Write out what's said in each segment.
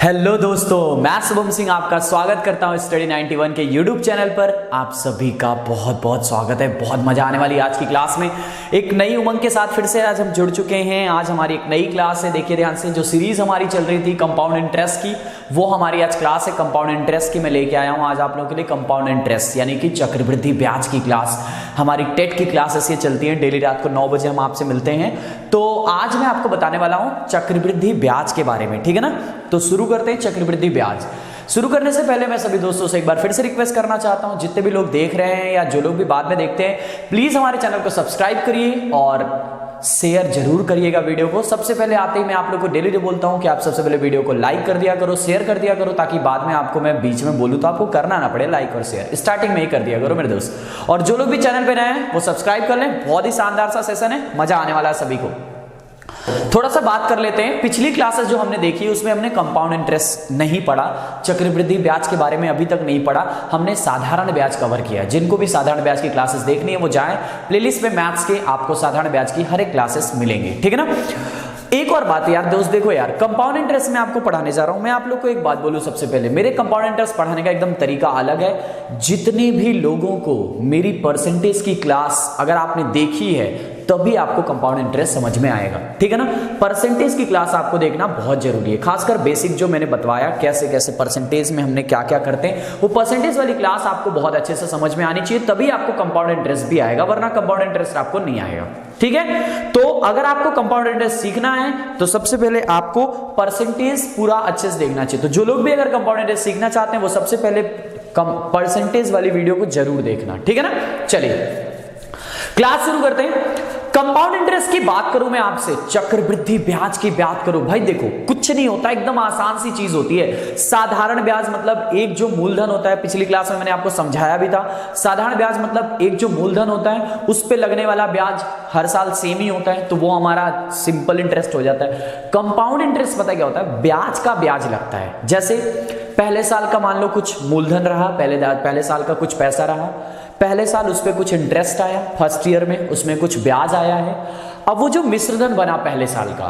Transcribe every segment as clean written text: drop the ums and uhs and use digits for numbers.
Hello दोस्तों, मैं शुभम सिंह आपका स्वागत करता हूं स्टडी 91 के यूट्यूब चैनल पर। आप सभी का बहुत बहुत स्वागत है। बहुत मजा आने वाली आज की क्लास में। एक नई उमंग के साथ फिर से आज हम जुड़ चुके हैं। आज हमारी एक नई क्लास है। देखिए ध्यान से, जो सीरीज हमारी चल रही थी कंपाउंड इंटरेस्ट की, वो हमारी आज क्लास है कंपाउंड इंटरेस्ट की। मैं लेके आया हूँ आज आप लोगों के लिए कंपाउंड इंटरेस्ट यानी कि चक्रवृद्धि ब्याज की क्लास। हमारी टेट की क्लासेस ये चलती हैं, डेली रात को 9 बजे हम आपसे मिलते हैं। तो आज मैं आपको बताने वाला हूँ चक्रवृद्धि ब्याज के बारे में, ठीक है ना। तो शुरू करते हैं चक्रवृद्धि ब्याज। शुरू करने से पहले मैं सभी दोस्तों से एक बार फिर से रिक्वेस्ट करना चाहता हूं, जितने भी लोग देख रहे हैं या जो लोग भी बाद में देखते हैं, प्लीज हमारे चैनल को सब्सक्राइब करिए और शेयर जरूर करिएगा वीडियो को। सबसे पहले आते ही मैं आप लोग को डेली बोलता हूं कि आप सबसे पहले वीडियो को लाइक कर दिया करो, शेयर कर दिया करो, ताकि बाद में आपको मैं बीच में बोलूं तो आपको करना ना पड़े। लाइक और शेयर स्टार्टिंग में ही कर दिया करो मेरे दोस्त। और जो लोग भी चैनल पे नए हैं वो सब्सक्राइब कर लें। बहुत ही शानदार सा सेशन है, मजा आने वाला है सभी को। थोड़ा सा बात कर लेते हैं। पिछली क्लासेस जो हमने देखी उसमें हमने कंपाउंड इंटरेस्ट नहीं पढ़ा, चक्रवृद्धि ब्याज के बारे में अभी तक नहीं पढ़ा। हमने साधारण ब्याज कवर किया। जिनको भी साधारण ब्याज की क्लासेस देखनी है वो जाएं, प्लेलिस्ट में मैथ्स के आपको साधारण ब्याज की हर एक क्लासेस मिलेंगे, ठीक है ना। एक और बात यार दोस्त, देखो यार, कंपाउंड इंटरेस्ट में आपको पढ़ाने जा रहा हूं। मैं आप लोग को एक बात बोलूं सबसे पहले, मेरे कंपाउंड इंटरेस्ट पढ़ाने का एकदम तरीका अलग है। जितने भी लोगों को मेरी परसेंटेज की क्लास अगर आपने देखी है तभी आपको कंपाउंड इंटरेस्ट समझ में आएगा, ठीक है ना। परसेंटेज की क्लास आपको देखना बहुत जरूरी है, खासकर बेसिक जो मैंने बतवाया कैसे कैसे परसेंटेज में हमने क्या क्या करते हैं, वो परसेंटेज वाली क्लास आपको बहुत अच्छे से समझ में आनी चाहिए, तभी आपको कंपाउंड इंटरेस्ट भी आएगा, वरना कंपाउंड इंटरेस्ट आपको नहीं आएगा, ठीक है। तो अगर आपको कंपाउंड इंटरेस्ट सीखना है तो सबसे पहले आपको परसेंटेज पूरा अच्छे से देखना चाहिए। तो जो लोग भी अगर कंपाउंड इंटरेस्ट सीखना चाहते हैं वो सबसे पहले परसेंटेज वाली वीडियो को जरूर देखना, ठीक है ना। चलिए क्लास शुरू करते हैं। कंपाउंड इंटरेस्ट की बात करूं मैं आपसे, चक्रवृद्धि ब्याज की बात करूं, भाई देखो कुछ नहीं होता, एकदम आसान सी चीज होती है। साधारण ब्याज मतलब एक जो मूलधन होता है, पिछली क्लास में मैंने आपको समझाया भी था। साधारण ब्याज मतलब एक जो मूलधन होता है उस पे लगने वाला ब्याज हर साल सेम ही होता है, तो वो हमारा सिंपल इंटरेस्ट हो जाता है। कंपाउंड इंटरेस्ट पता क्या होता है, ब्याज का ब्याज लगता है। जैसे पहले साल का मान लो कुछ मूलधन रहा, पहले साल का कुछ पैसा रहा, पहले साल उस पर कुछ इंटरेस्ट आया, फर्स्ट ईयर में उसमें कुछ ब्याज आया है। अब वो जो मिश्रधन बना पहले साल का,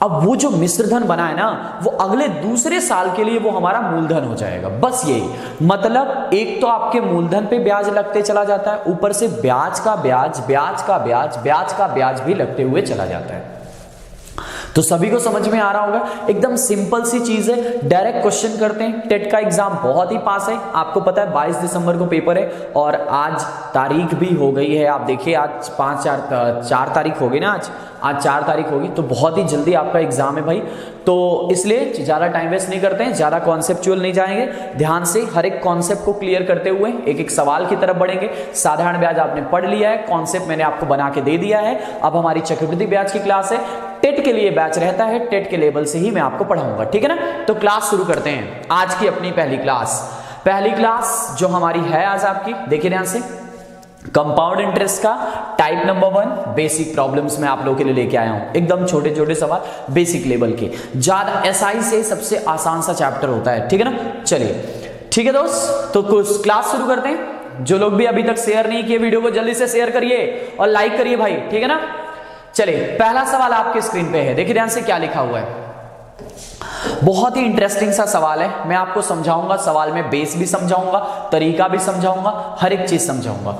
अब वो जो मिश्रधन बना है ना, वो अगले दूसरे साल के लिए वो हमारा मूलधन हो जाएगा। बस यही मतलब, एक तो आपके मूलधन पे ब्याज लगते चला जाता है, ऊपर से ब्याज का ब्याज, ब्याज का ब्याज, ब्याज का ब्याज भी लगते हुए चला जाता है। तो सभी को समझ में आ रहा होगा, एकदम सिंपल सी चीज है। डायरेक्ट क्वेश्चन करते हैं। टेट का एग्जाम बहुत ही पास है, आपको पता है 22 दिसंबर को पेपर है और आज तारीख भी हो गई है। आप देखिए आज 4 तारीख होगी ना, आज 4 तारीख होगी, तो बहुत ही जल्दी आपका एग्जाम है भाई। तो इसलिए ज्यादा टाइम वेस्ट नहीं करते हैं, ज्यादा कॉन्सेप्चुअल नहीं जाएंगे, ध्यान से हर एक कॉन्सेप्ट को क्लियर करते हुए एक एक सवाल की तरफ बढ़ेंगे। साधारण ब्याज आपने पढ़ लिया है, कॉन्सेप्ट मैंने आपको बना के दे दिया है। अब हमारी चक्रवृद्धि ब्याज की क्लास है। टेट के लिए बैच रहता है, टेट के लेवल से ही मैं आपको पढ़ाऊंगा, ठीक है ना। तो क्लास शुरू करते हैं आज की अपनी पहली क्लास जो हमारी है आज आपकी, देखिए ध्यान से। कंपाउंड इंटरेस्ट का टाइप नंबर 1 बेसिक प्रॉब्लम्स में आप लोगों के लिए लेके आया हूं। एकदम छोटे छोटे सवाल बेसिक लेवल के, ज्यादा एसआई से सबसे आसान सा चैप्टर होता है, ठीक है ना। चलिए ठीक है दोस्त, तो कुछ क्लास शुरू करते हैं। जो लोग भी अभी तक शेयर नहीं किए वीडियो को, जल्दी से शेयर करिए और लाइक करिए भाई, ठीक है ना। चलिए पहला सवाल आपके स्क्रीन पे है, देखिए ध्यान से क्या लिखा हुआ है। बहुत ही इंटरेस्टिंग सा सवाल है, मैं आपको समझाऊंगा। सवाल में बेस भी समझाऊंगा, तरीका भी समझाऊंगा, हर एक चीज समझाऊंगा।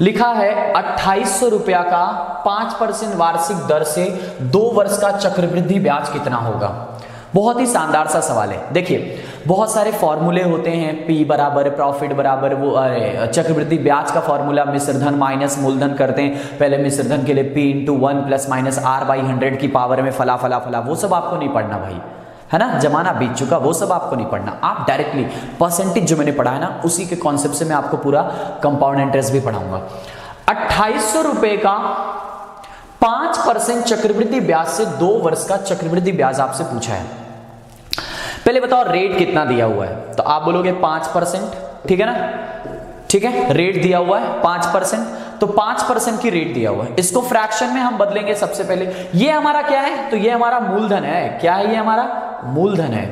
लिखा है 2800 रुपया का 5% वार्षिक दर से 2 वर्ष का चक्रवृद्धि ब्याज कितना होगा। बहुत ही शानदार सा सवाल है। देखिए बहुत सारे फॉर्मूले होते हैं, पी बराबर प्रॉफिट बराबर वो चक्रवृद्धि ब्याज का फॉर्मूला मिश्रधन माइनस मूलधन करते हैं। पहले मिश्रधन के लिए P into 1 plus minus R by 100 की पावर में फला फला फला, वो सब आपको नहीं पढ़ना भाई, है ना। जमाना बीत चुका, वो सब आपको नहीं पढ़ना। आप डायरेक्टली परसेंटेज जो मैंने पढ़ा है ना, उसी के कॉन्सेप्ट से मैं आपको पूरा कंपाउंड इंटरेस्ट भी पढ़ाऊंगा। 2800 रुपए का 5% चक्रवृद्धि ब्याज से 2 वर्ष का चक्रवृद्धि ब्याज आपसे पूछा है। पहले बताओ रेट कितना दिया हुआ है, तो आप बोलोगे 5%, ठीक है ना। ठीक है, रेट दिया हुआ है 5%, तो 5% की रेट दिया हुआ है। इसको फ्रैक्शन में हम बदलेंगे। सबसे पहले ये हमारा क्या है, तो ये हमारा मूलधन है। क्या है ये हमारा मूलधन है,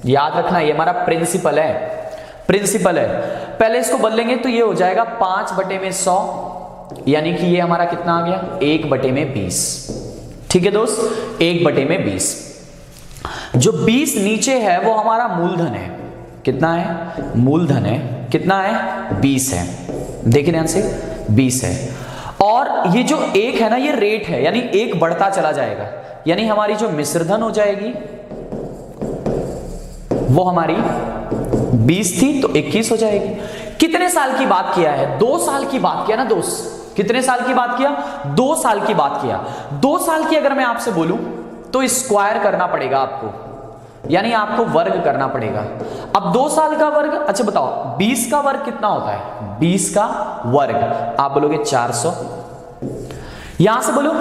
याद रखना, ये हमारा प्रिंसिपल है, प्रिंसिपल है। पहले इसको बदलेंगे तो ये हो जाएगा 5/100, यानी कि ये हमारा कितना आ गया 1/20, ठीक है दोस्त, 1/20। जो 20 नीचे है वो हमारा मूलधन है। कितना है? मूलधन है। कितना है? 20 है। देखिए ध्यान से, 20 है। और ये जो 1 है ना, ये रेट है, यानी 1 बढ़ता चला जाएगा, यानी हमारी जो मिश्रधन हो जाएगी वो हमारी 20 थी तो 21 हो जाएगी। कितने साल की बात किया है? 2 साल की बात किया ना दोस्त। कितने साल की बात किया? 2 साल की बात किया। 2 साल की अगर मैं आपसे बोलूं तो स्क्वायर करना पड़ेगा आपको, यानी आपको वर्ग करना पड़ेगा। अब 2 साल का वर्ग, अच्छा बताओ 20 का वर्ग कितना होता है? 20 का वर्ग आप बोलोगे 400। यहां से बोलो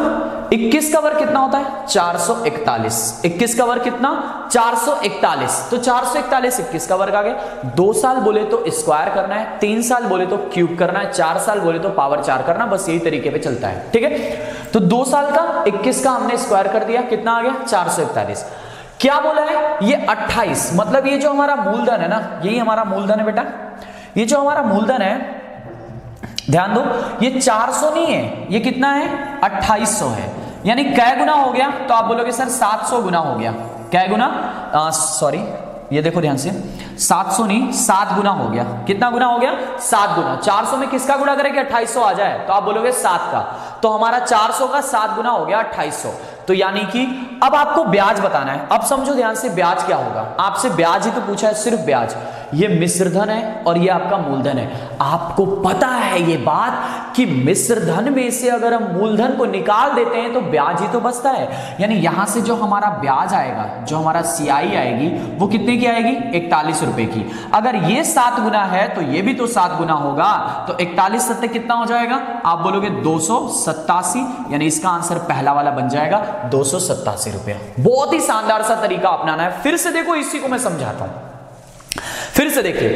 21 का वर्ग कितना होता है? 441। 21 का वर्ग कितना? 441। तो 441 21 का वर्ग आ गया। 2 साल बोले तो स्क्वायर करना है, 3 साल बोले तो क्यूब करना है, 4 साल बोले तो पावर 4 करना, बस यही तरीके पे चलता है। ठीक है, तो 2 साल का 21 का हमने स्क्वायर कर दिया, कितना आ गया? 441। क्या बोला है? ये 28, मतलब ये जो हमारा मूलधन है ना, यही हमारा मूलधन है बेटा। ये जो हमारा मूलधन है, ध्यान दो, ये 400 नहीं है, ये कितना है? 2800 है। यानी कै गुना हो गया? तो आप बोलोगे सर 700 गुना हो गया। कै गुना? सॉरी, ये देखो ध्यान से, 700 नहीं 7 गुना हो गया। कितना गुना हो गया? 7 गुना। 400 में किसका गुना करें कि 2800 आ जाए? तो आप बोलोगे 7 का। तो हमारा 400 का 7 गुना हो गया 2800। तो यानी कि अब आपको ब्याज बताना है। अब समझो ध्यान से, ब्याज क्या होगा? आपसे ब्याज ही तो पूछा है, सिर्फ ब्याज। ये मिश्रधन है और ये आपका मूलधन है। आपको पता है ये बात कि मिश्रधन में से अगर हम मूलधन को निकाल देते हैं तो ब्याज ही तो बचता है। यानी यहां से जो हमारा ब्याज आएगा, जो हमारा CI आएगी, वो कितने की आएगी? 41 रुपए की। अगर ये 7 गुना है तो ये भी तो 7 गुना होगा। तो 41 सत्ते कितना हो जाएगा? आप बोलोगे 287, यानी इसका आंसर पहला वाला बन जाएगा 287 रुपया। बहुत ही शानदार सा तरीका अपनाना है। फिर से देखो, इसी को मैं समझाता हूं, फिर से देखिए,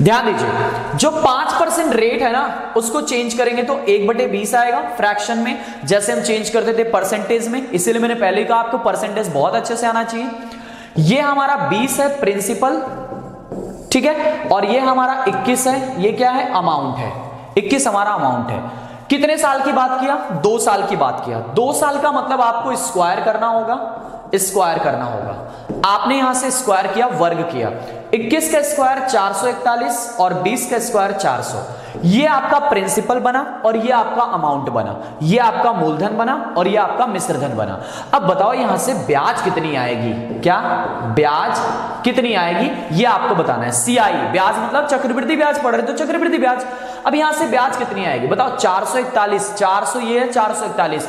ध्यान दीजिए। जो 5% रेट है ना, उसको चेंज करेंगे तो 1/20 आएगा फ्रैक्शन में, जैसे हम चेंज करते थे परसेंटेज में। इसीलिए मैंने पहले ही कहा आपको परसेंटेज बहुत अच्छे से आना चाहिए। ये हमारा 20 है प्रिंसिपल, ठीक है, और ये हमारा 21 है। ये क्या है? अमाउंट है। 21 हमारा अमाउंट है। कितने साल की बात किया? 2 साल की बात किया। 2 साल का मतलब आपको स्क्वायर करना होगा, स्क्वायर करना होगा। आपने यहां से स्क्वायर किया, वर्ग किया। 21 का स्क्वायर 441 और 20 का स्क्वायर 400। ये आपका प्रिंसिपल बना और ये आपका अमाउंट बना, ये आपका मूलधन बना और ये आपका मिश्रधन बना। अब बताओ यहां से ब्याज कितनी आएगी? क्या ब्याज कितनी आएगी ये आपको बताना है। CI ब्याज मतलब चक्रवृद्धि ब्याज पढ़ रहे तो चक्रवृद्धि ब्याज। अब यहां से ब्याज कितनी आएगी बताओ? 441, 400 ये है, 441,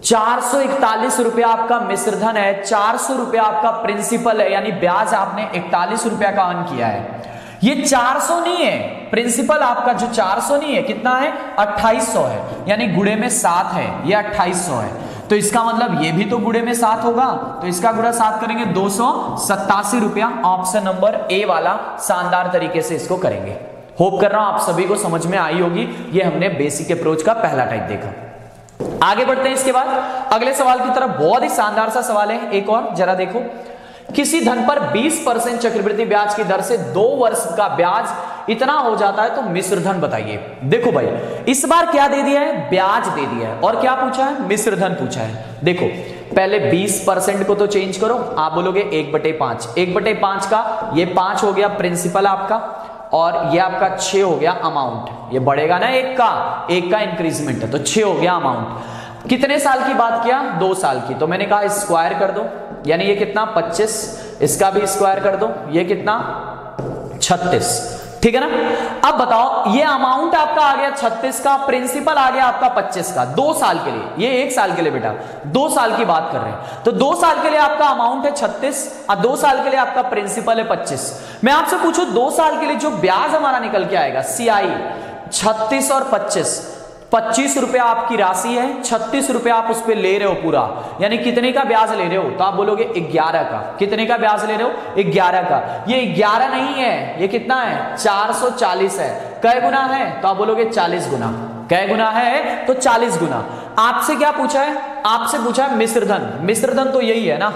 441 रुपया आपका मिश्रधन है, 400 रुपया आपका प्रिंसिपल है, यानी ब्याज आपने 41 रुपया का अर्न किया है। ये 400 नहीं है, प्रिंसिपल आपका जो 400 नहीं है, कितना है? 2800 है, यानी गुणे में 7 है, ये 2800 है। तो इसका मतलब ये भी तो गुणे में 7 होगा, तो इसका गुणा 7 करेंगे 287 रुपया। ऑप्शन नंबर ए वाला शानदार तरीके से इसको करेंगे। होप कर रहा हूं आप सभी को समझ में आई होगी। ये हमने बेसिक अप्रोच का पहला टाइप देखा। आगे बढ़ते हैं इसके बाद अगले सवाल की तरफ। बहुत ही शानदार सा सवाल है, एक और जरा देखो। किसी धन पर 20% चक्रवृद्धि ब्याज की दर से 2 वर्ष का ब्याज इतना हो जाता है तो मिश्रधन बताइए। देखो भाई, इस बार क्या दे दिया है? ब्याज दे दिया है। और क्या पूछा है? मिश्रधन पूछा है। देखो पहले 20% को तो चेंज करो। आप बोलोगे 1/5। 1/5 का ये 5 हो गया प्रिंसिपल आपका, और ये आपका 6 हो गया अमाउंट। ये बढ़ेगा ना, एक का इंक्रीजमेंट है, तो 6 हो गया अमाउंट। कितने साल की बात किया? 2 साल की। तो मैंने कहा स्क्वायर कर दो, यानी ये कितना? 25। इसका भी स्क्वायर कर दो, ये कितना? 36। ठीक है ना। अब बताओ, ये अमाउंट आपका आ गया 36 का, प्रिंसिपल आ गया आपका 25 का। 2 साल के लिए, ये 1 साल के लिए बेटा, 2 साल की बात कर रहे हैं। तो 2 साल के लिए आपका अमाउंट है 36 और 2 साल के लिए आपका प्रिंसिपल है 25। मैं आपसे पूछूं 2 साल के लिए जो ब्याज हमारा निकल के आएगा, CI 36 और 25 रुपया आपकी राशि है, 36 रुपया आप उस पर ले रहे हो पूरा, यानी कितने का ब्याज ले रहे हो? तो आप बोलोगे 11 का। कितने का ब्याज ले रहे हो? 11 का। ये 11 नहीं है, ये कितना है? 440 है। कै गुना है? तो आप बोलोगे 40 गुना। कै गुना है? तो 40 गुना। आपसे क्या पूछा है? आपसे पूछा है मिश्रधन। मिश्रधन तो यही है ना,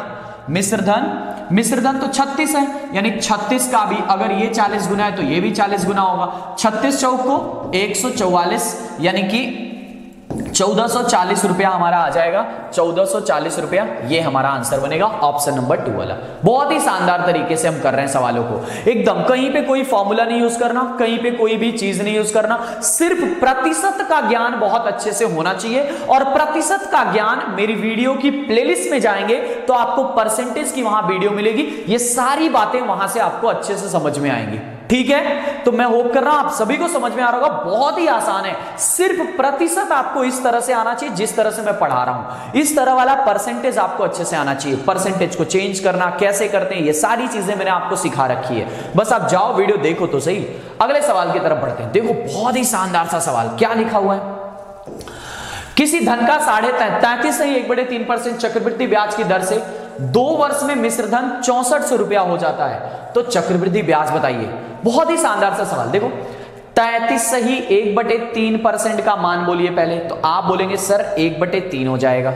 मिश्रधन तो 36 है, यानी 36 का भी अगर ये 40 गुना है तो ये भी 40 गुना होगा। 36 चौक को 144, यानी कि 1440 रुपया हमारा आ जाएगा, 1440 रुपया, ये हमारा आंसर बनेगा ऑप्शन नंबर 2 वाला। बहुत ही शानदार तरीके से हम कर रहे हैं सवालों को, एकदम कहीं पे कोई फॉर्मूला नहीं यूज करना, कहीं पे कोई भी चीज नहीं यूज करना, सिर्फ प्रतिशत का ज्ञान बहुत अच्छे से होना चाहिए। और प्रतिशत का ज्ञान मेरी वीडियो की प्लेलिस्ट में जाएंगे तो आपको परसेंटेज की वहां वीडियो मिलेगी, ये सारी बातें वहां से आपको अच्छे से समझ में आएंगी। ठीक है, तो मैं होप कर रहा हूं आप सभी को समझ में आ रहा होगा, बहुत ही आसान है, सिर्फ प्रतिशत आपको इस तरह से आना चाहिए जिस तरह से मैं पढ़ा रहा हूं, इस तरह वाला परसेंटेज आपको अच्छे से आना चाहिए। परसेंटेज को चेंज करना कैसे करते हैं, ये सारी चीजें मैंने आपको सिखा रखी है, बस आप जाओ वीडियो देखो तो सही। अगले सवाल की तरफ बढ़ते हैं। देखो बहुत ही शानदार सा सवाल, क्या लिखा हुआ है, किसी धन का 33.3% चक्रवृद्धि ब्याज की दर से 2 वर्ष में मिश्र धन 6400 रुपया हो जाता है, तो चक्रवृद्धि ब्याज बताइए। बहुत ही शानदार सा सवाल। देखो 33.1/3% का मान बोलिए पहले, तो आप बोलेंगे सर 1/3 हो जाएगा।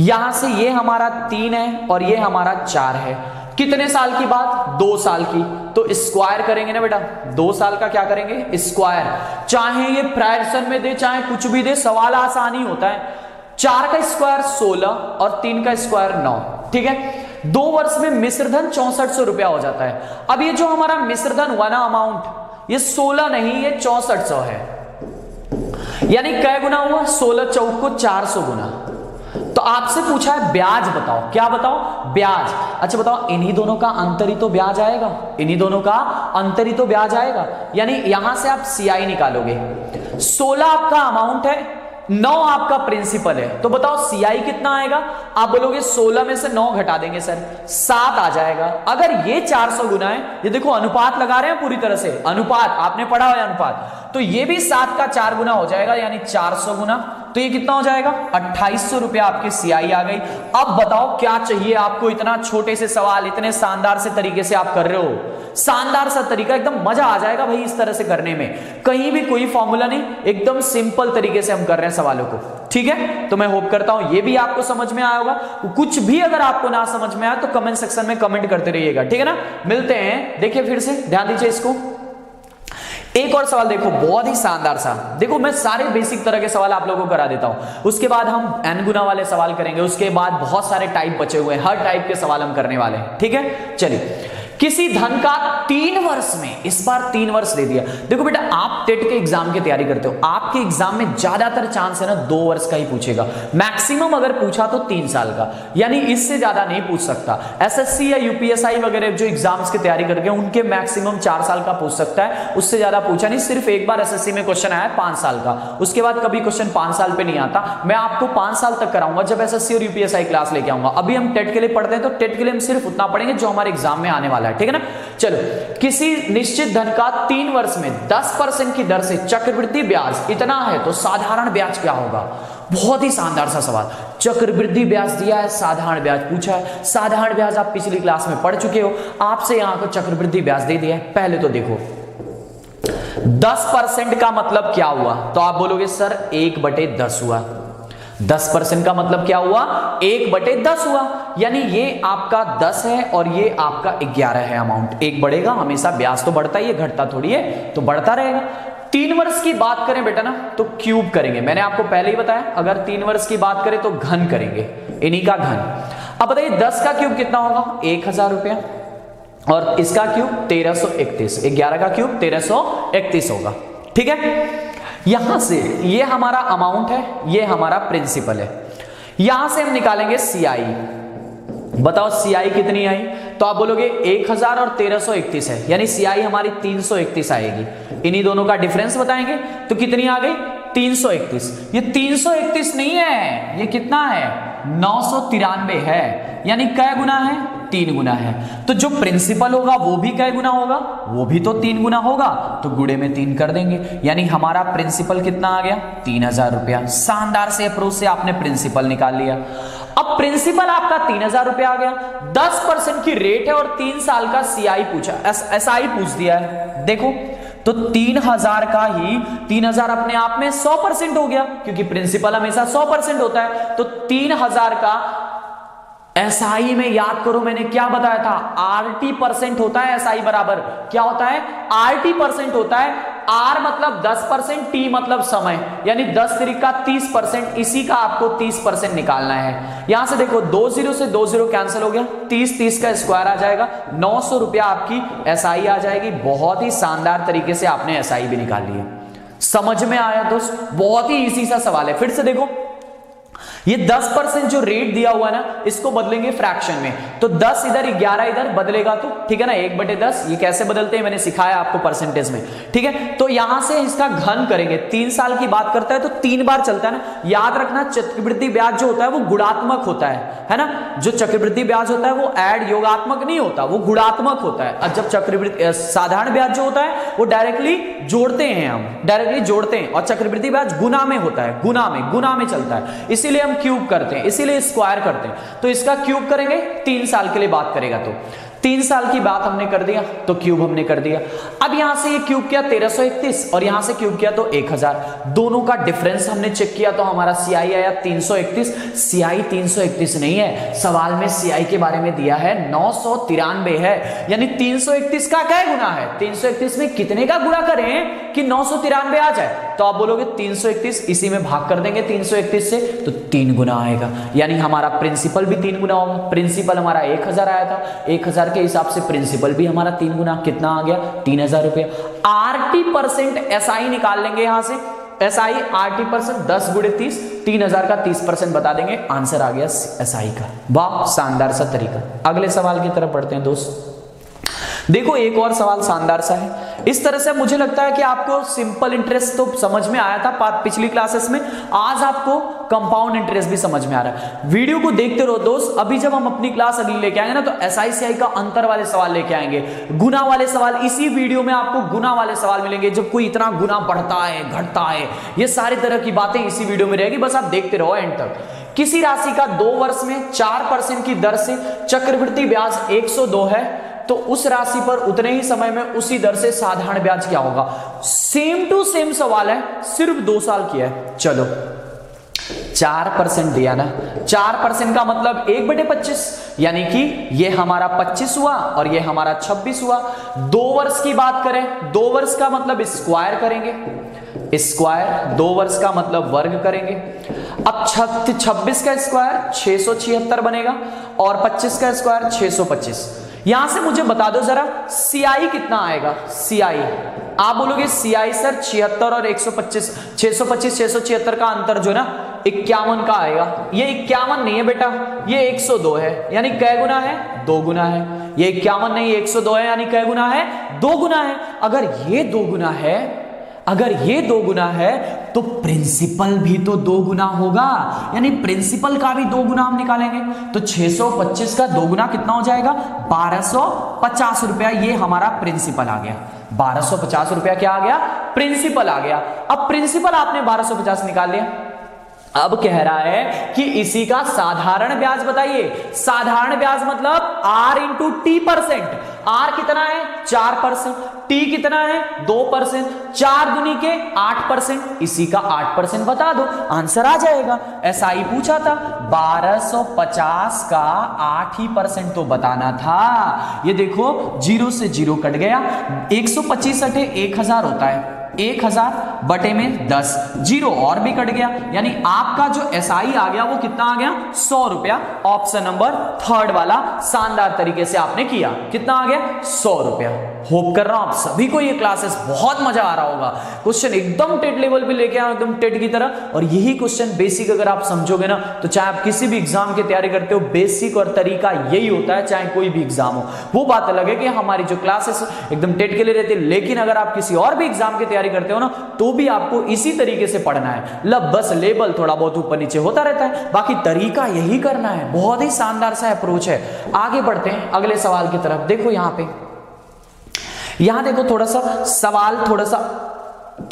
यहां से ये हमारा 3 है और ये हमारा 4 है, कितने साल की बात, 2 साल की, तो स्क्वायर करेंगे ना बेटा, 2 साल का क्या करेंगे स्क्वायर, चाहे ये फ्रैक्शन में दे चाहे कुछ भी दे, सवाल आसानी होता है। 4 का स्क्वायर 16 और 3 का स्क्वायर 9, ठीक है। 2 वर्ष में मिश्रधन 6400 रुपया हो जाता है। अब ये जो हमारा मिश्रधन हुआ ना अमाउंट, ये 16 नहीं, ये 6400 है, यानी कै गुना हुआ, 16 चौक को 400 गुना। तो आपसे पूछा है ब्याज बताओ, क्या बताओ, ब्याज। अच्छा बताओ, इन्हीं दोनों का अंतर ही तो ब्याज आएगा, इन्हीं दोनों का अंतर ही तो ब्याज आएगा, यानी यहां से आप सीआई निकालोगे। 16 आपका अमाउंट है, 9 आपका प्रिंसिपल है, तो बताओ सीआई कितना आएगा। आप बोलोगे 16 में से 9 घटा देंगे सर, 7 आ जाएगा। अगर ये 400 गुना है, ये देखो अनुपात लगा रहे हैं पूरी तरह से, अनुपात आपने पढ़ा है अनुपात, तो ये भी 7 का 4 गुना हो जाएगा, यानी 400 गुना, तो ये कितना हो जाएगा 2800 रुपया आपकी सीआई आ गई। अब बताओ क्या चाहिए आपको, इतना छोटे से सवाल इतने शानदार से तरीके से आप कर रहे हो, शानदार सा तरीका, एकदम मजा आ जाएगा भाई इस तरह से करने में, कहीं भी कोई फॉर्मूला नहीं, एकदम सिंपल तरीके से हम कर रहे हैं सवालों को। ठीक है, तो मैं होप करता हूं ये भी आपको समझ में आया होगा। कुछ भी अगर आपको ना समझ में आया तो कमेंट सेक्शन में कमेंट करते रहिएगा, ठीक है ना। मिलते हैं, देखिए फिर से ध्यान दीजिए इसको। एक और सवाल देखो, बहुत ही शानदार सा। देखो मैं सारे बेसिक तरह के सवाल आप लोगों को करा देता हूं, उसके बाद हम n गुना वाले सवाल करेंगे, उसके बाद बहुत सारे टाइप बचे हुए हैं, हर टाइप के सवाल हम करने वाले हैं। ठीक है, चलिए। किसी धन का 3 वर्ष में, इस बार 3 वर्ष दे दिया। देखो बेटा, आप टेट के एग्जाम की तैयारी करते हो, आपके एग्जाम में ज्यादातर चांस है ना 2 वर्ष का ही पूछेगा, मैक्सिमम अगर पूछा तो 3 साल का, यानी इससे ज्यादा नहीं पूछ सकता। एसएससी या यूपीएसआई वगैरह जो एग्जाम्स की तैयारी करके उनके मैक्सिमम 4 साल का पूछ सकता है, उससे ज्यादा पूछा नहीं। सिर्फ एक बार एसएससी में क्वेश्चन आया 5 साल का, उसके बाद कभी क्वेश्चन 5 साल पे नहीं आता। मैं आपको 5 साल तक कराऊंगा जब एसएससी और यूपीएसआई क्लास लेके आऊंगा। अभी हम टेट के लिए पढ़ते हैं, तो टेट के लिए हम सिर्फ उतना पढ़ेंगे जो हमारे एग्जाम में आने वाला है, ठीक है ना। चलो, किसी निश्चित धन का 3 वर्ष में 10% की दर से चक्रवृद्धि ब्याज इतना है, तो साधारण ब्याज क्या होगा। बहुत ही शानदार सा सवाल, चक्रवृद्धि ब्याज दिया है, साधारण ब्याज पूछा है। साधारण ब्याज आप पिछली क्लास में पढ़ चुके हो, आपसे यहां को चक्रवृद्धि ब्याज दे दिया है। पहले तो देखो 10% का मतलब क्या हुआ, तो आप बोलोगे सर 1/10 हुआ। 10% का मतलब क्या हुआ, 1/10 हुआ, यानी ये आपका 10 है और ये आपका 11 है अमाउंट। एक बढ़ेगा हमेशा, ब्याज तो बढ़ता ही है, घटता थोड़ी है, तो बढ़ता रहेगा। 3 वर्ष की बात करें बेटा ना, तो क्यूब करेंगे, मैंने आपको पहले ही बताया। अगर 3 वर्ष की बात करें तो घन करेंगे, इन्हीं का घन। अब बताइए 10 का क्यूब कितना होगा, 1000 रुपया, और इसका क्यूब 1331, 11 का क्यूब 1331 होगा। ठीक है, यहां से ये हमारा अमाउंट है, ये हमारा प्रिंसिपल है। यहां से हम निकालेंगे सीआई। बताओ सीआई कितनी आई, तो आप बोलोगे 1000 और 1331 है, यानी सीआई हमारी 331 आएगी। इन्हीं दोनों का डिफरेंस बताएंगे तो कितनी आ गई, 331। ये 331 नहीं है, ये कितना है, 993 है, यानी कै गुना है, 3 गुना है। तो जो प्रिंसिपल होगा वो भी कै गुना होगा, वो भी तो 3 गुना होगा, तो गुणे में 3 कर देंगे, यानी हमारा प्रिंसिपल कितना आ गया, 3000 रुपया। शानदार से अप्रोच से आपने प्रिंसिपल निकाल लिया। अब प्रिंसिपल आपका 3000 रुपया आ गया, 10% की रेट है और 3 साल का सीआई पूछा, एसआई पूछ दिया है। देखो तो 3000 का ही 3000 अपने आप में 100% हो गया, क्योंकि प्रिंसिपल हमेशा 100% होता है। तो 3000 का एसआई में याद करो मैंने क्या बताया था, RT% होता है एसआई बराबर, क्या होता है, RT% होता है। R मतलब 10%, T मतलब समय, यानी 10 तरीका 30%, इसी का आपको 30% निकालना है। यहां से देखो 2 0 से 2 0 कैंसिल हो गया, 30 का स्क्वायर आ जाएगा, 900 रुपया आपकी एसआई आ जाएगी। बहुत ही शानदार तरीके से आपने एसआई भी निकाल ली है। समझ में आया दोस्त, बहुत ही इजी सा सवाल है। फिर से देखो, ये 10% जो रेट दिया हुआ है ना, इसको बदलेंगे फ्रैक्शन में, तो 10 इधर 11 इधर बदलेगा, तो ठीक है ना, 1/10। ये कैसे बदलते हैं मैंने सिखाया आपको परसेंटेज में, ठीक है। तो यहां से इसका घन करेंगे, 3 साल की बात करता है तो 3 बार चलता है ना। याद रखना चक्रवृद्धि ब्याज जो होता है वो गुणात्मक होता है ना। जो चक्रवृद्धि ब्याज होता है वो ऐड योगात्मक नहीं होता, वो गुणात्मक होता है। जब चक्रवृद्धि साधारण ब्याज जो होता है वो डायरेक्टली जोड़ते हैं, हम डायरेक्टली जोड़ते हैं, और चक्रवृद्धि ब्याज गुना में होता है, गुना में चलता है, इसीलिए हम क्यूब करते हैं, इसीलिए स्क्वायर करते हैं। तो इसका क्यूब करेंगे, 3 साल के लिए बात करेगा तो 3 साल की बात हमने कर दिया, तो क्यूब हमने कर दिया। अब यहां से ये क्यूब किया 1331 और यहां से क्यूब किया तो 1000, दोनों का डिफरेंस हमने चेक किया तो हमारा सीआई आया 331। सीआई 331 नहीं है, सवाल में सीआई के बारे में दिया है 993 है, यानी 331 का क्या गुना है, 331 में कितने का गुणा करें कि 993 आ जाए। तो आप बोलोगे 331, इसी में भाग कर देंगे 331 से, तो 3 गुना आएगा, यानी हमारा प्रिंसिपल भी 3 गुना होगा। प्रिंसिपल हमारा 1000 आया था, 1000 के हिसाब से प्रिंसिपल भी हमारा 3 गुना, कितना आ गया 3000 रुपया। RT% एसआई निकाल लेंगे यहां से, एसआई RT% 10 गुणे 30, 3000 का 30% बता देंगे, आंसर आ गया एसआई का। वाह, शानदार सा तरीका। अगले सवाल की तरफ बढ़ते हैं दोस्त। देखो एक और सवाल शानदार सा है। इस तरह से मुझे लगता है कि आपको सिंपल इंटरेस्ट तो समझ में आया था पिछली क्लासेस में, आज आपको कंपाउंड इंटरेस्ट भी समझ में आ रहा है। वीडियो को देखते रहो दोस्त। अभी जब हम अपनी क्लास अगली लेके आएंगे ना, तो एसआई का अंतर वाले सवाल लेके आएंगे, गुना वाले सवाल। इसी वीडियो में आपको गुना वाले सवाल मिलेंगे, जब कोई इतना गुना बढ़ता है घटता है, ये सारी तरह की बातें इसी वीडियो में रहेगी, बस आप देखते रहो एंड तक। किसी राशि का 2 वर्ष में 4% की दर से चक्रवृद्धि ब्याज 102 है, तो उस राशि पर उतने ही समय में उसी दर से साधारण ब्याज क्या होगा। सेम टू सेम सवाल है, सिर्फ 2 साल किया है। चलो 4% दिया ना, 4% का मतलब 1/25, यानी कि ये हमारा 25 हुआ और ये हमारा 26 हुआ। 2 वर्ष की बात करें, 2 वर्ष का मतलब स्क्वायर करेंगे, स्क्वायर 2 वर्ष का मतलब वर्ग करेंगे। अब 26 का स्क्वायर 676 बनेगा और 25 का स्क्वायर 625। यहां से मुझे बता दो जरा सीआई कितना आएगा। सीआई आप बोलोगे सीआई सर 76 और 125, 625 676 का अंतर जो ना 51 का आएगा। ये 51 नहीं है बेटा, ये 102 है, यानी कै गुना है, 2 गुना है। ये 51 नहीं 102 है, यानी कै गुना है, 2 गुना है। अगर ये 2 गुना है, अगर ये 2 गुना है तो प्रिंसिपल भी तो 2 गुना होगा, यानी प्रिंसिपल का भी 2 गुना हम निकालेंगे। तो 625 का 2 गुना कितना हो जाएगा, 1250 रुपया। ये हमारा प्रिंसिपल आ गया, 1250 रुपया क्या आ गया, प्रिंसिपल आ गया। अब प्रिंसिपल आपने 1250 निकाल लिया, अब कह रहा है कि इसी का साधारण ब्याज बताइए। साधारण ब्याज मतलब R इंटू T%। R कितना है 4%, T कितना है 2%, 4 दूनी के 8%, इसी का 8% बता दो, आंसर आ जाएगा। एसआई पूछा था, 1250 का 8% तो बताना था। ये देखो 0 से 0 कट गया, 125 अठे 1000 होता है, 1000 बटे में 10, 0 और भी कट गया, यानी आपका जो एसआई आ गया वो कितना आ गया, 100 रुपया। ऑप्शन नंबर 3 वाला शानदार तरीके से आपने किया, कितना आ गया, 100 रुपया। होप कर रहा हूं आप सभी को ये क्लासेस बहुत मजा आ रहा होगा। क्वेश्चन एकदम टेट लेवल पे लेके आए, एकदम टेट की तरह। और यही क्वेश्चन बेसिक अगर आप समझोगे ना, तो चाहे आप किसी भी एग्जाम की तैयारी करते हो, बेसिक और तरीका यही होता है, चाहे कोई भी एग्जाम हो। वो बात अलग है कि हमारी जो क्लासेस एकदम टेट के लिए रहती है, लेकिन अगर आप किसी और भी एग्जाम की तैयारी करते हो ना, तो भी आपको इसी तरीके से पढ़ना है। बस लेवल थोड़ा बहुत ऊपर नीचे होता रहता है, बाकी तरीका यही करना है। बहुत ही शानदार सा अप्रोच है। आगे बढ़ते हैं अगले सवाल की तरफ। देखो यहां देखो थोड़ा सा सवाल, थोड़ा सा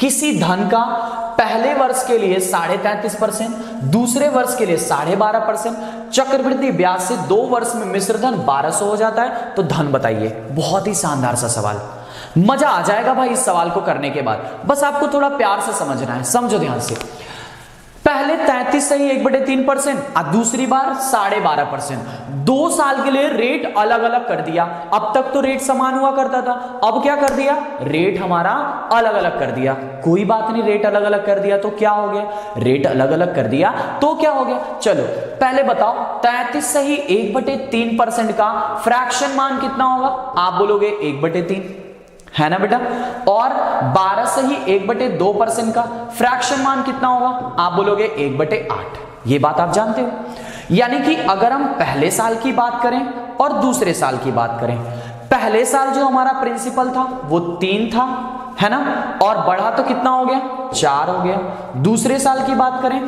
किसी धन का पहले वर्ष के लिए 33.5%, दूसरे वर्ष के लिए 12.5%, चक्रवृद्धि ब्याज से 2 वर्ष में मिश्र धन 1200 हो जाता है, तो धन बताइए। बहुत ही शानदार सा सवाल, मजा आ जाएगा भाई इस सवाल को करने के बाद। बस आपको थोड़ा प्यार से समझना है, समझो ध्यान से। पहले 33 सही 1/3% और दूसरी बार 12.5%। 2 साल के लिए रेट अलग अलग कर दिया। अब तक तो रेट समान हुआ करता था, अब क्या कर दिया, रेट हमारा अलग अलग कर दिया। कोई बात नहीं, रेट अलग अलग कर दिया तो क्या हो गया, रेट अलग अलग कर दिया तो क्या हो गया। चलो पहले बताओ 33 सही 1/3% का फ्रैक्शन मान कितना होगा, आप बोलोगे 1/3 है ना बेटा। और 12 सही 1/2% का फ्रैक्शन मान कितना होगा, आप बोलोगे 1/8। ये बात आप जानते हो। यानी कि अगर हम पहले साल की बात करें और दूसरे साल की बात करें, पहले साल जो हमारा प्रिंसिपल था वो 3 था, है ना, और बढ़ा तो कितना हो गया, 4 हो गया। दूसरे साल की बात करें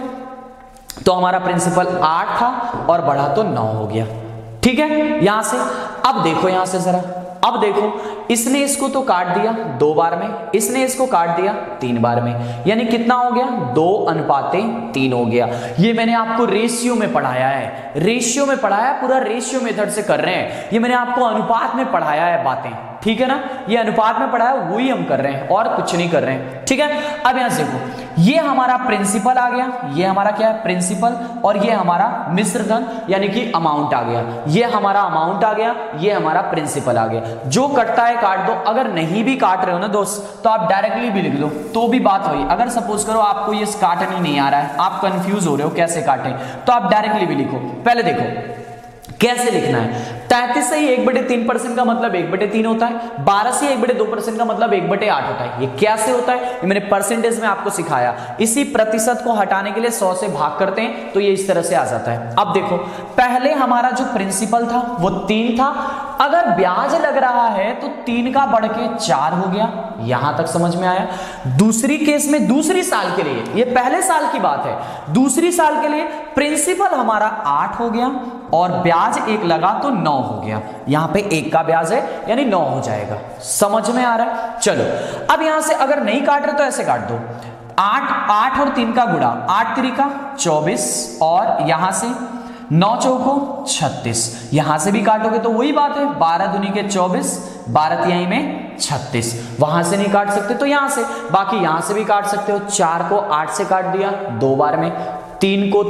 तो हमारा प्रिंसिपल 8 था और बढ़ा तो 9 हो गया। ठीक है, यहां से अब देखो, यहां से जरा अब देखो, इसने इसको तो काट दिया 2 बार में, इसने इसको काट दिया 3 बार में, यानी कितना हो गया, 2:3 हो गया। ये मैंने आपको रेशियो में पढ़ाया है, रेशियो में पढ़ाया, पूरा रेशियो मेथड से कर रहे हैं। ये मैंने आपको अनुपात में पढ़ाया है बातें, ठीक है ना, ये अनुपात में पढ़ाया वही हम कर रहे हैं और कुछ नहीं कर रहे हैं। ठीक है, अब यहां से देखो, ये हमारा प्रिंसिपल आ गया, ये हमारा क्या है, प्रिंसिपल, और ये हमारा मिश्र धन यानी कि अमाउंट आ गया। ये हमारा अमाउंट आ गया, ये हमारा प्रिंसिपल आ गया। जो कटता है काट दो, अगर नहीं भी काट रहे हो ना दोस्त तो आप डायरेक्टली भी लिख दो तो भी बात हुई। अगर सपोज करो आपको ये काटना नहीं आ रहा है, आप कंफ्यूज हो रहे हो कैसे काटें, तो आप डायरेक्टली भी लिखो। पहले देखो कैसे लिखना है। 33 से 1/3% का मतलब 1/3 होता है, 12 से 1/2% का मतलब 1/8 होता है। ये कैसे होता है, ये मैंने परसेंटेज में आपको सिखाया। इसी प्रतिशत को हटाने के लिए 100 से भाग करते हैं तो ये इस तरह से आ जाता है। अब देखो, पहले हमारा जो प्रिंसिपल था वो 3 था, अगर ब्याज लग रहा है तो 3 का बढ़ के 4 हो गया। यहां तक समझ में आया। दूसरी केस में, दूसरी साल के लिए, ये पहले साल की बात है, दूसरी साल के लिए प्रिंसिपल हमारा 8 हो गया और ब्याज 1 लगा तो 9 हो गया। यहां पे 1 का ब्याज है यानी 9 हो जाएगा। समझ में आ रहा है। चलो अब यहां से अगर नहीं काट रहे तो ऐसे काट दो, 8 और 3 का गुणा, 8 3 का 24 और यहां से 9 चौको 36। यहां से भी काटोगे तो वही बात है, 12 दूनी के 24, 12 तिहाई में 36। वहां से नहीं काट सकते तो यहां से, बाकी यहां से भी काट सकते हो। 4 को 8 से काट दिया 2 बार में, 3 को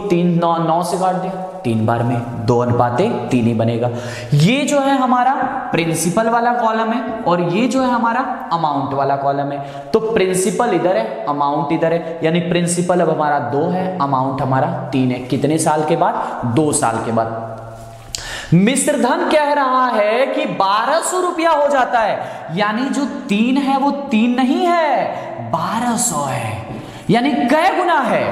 9 से काट दिया 3 बार में, 2:3 ही बनेगा। ये जो है हमारा प्रिंसिपल वाला कॉलम है और ये जो है हमारा अमाउंट वाला कॉलम है। तो प्रिंसिपल इधर है, अमाउंट इधर है, यानी प्रिंसिपल अब हमारा 2 है, अमाउंट हमारा 3 है। कितने साल के बाद, 2 साल के बाद। मिश्र धन कह रहा है कि 1200 रुपया हो जाता है, यानी जो 3 है वो 3 नहीं है, 1200 है। यानी कै गुना है,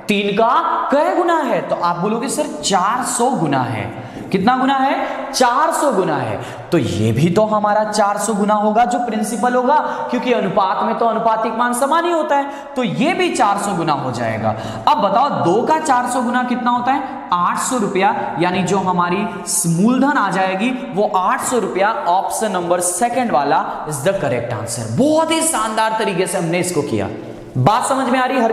3 का कै गुना है, तो आप बोलोगे सर 400 गुना है। कितना गुना है, 400 गुना है। तो ये भी तो हमारा 400 गुना होगा जो प्रिंसिपल होगा, क्योंकि अनुपात में तो अनुपातिक मान समान ही होता है, तो ये भी 400 गुना हो जाएगा। अब बताओ 2 का 400 गुना कितना होता है, 800 रुपया, यानी जो हमारी मूलधन आ जाएगी वो 800 रुपया। ऑप्शन नंबर सेकंड वाला इज द करेक्ट आंसर। बहुत ही शानदार तरीके से हमने इसको किया। बात समझ में आ रही है हर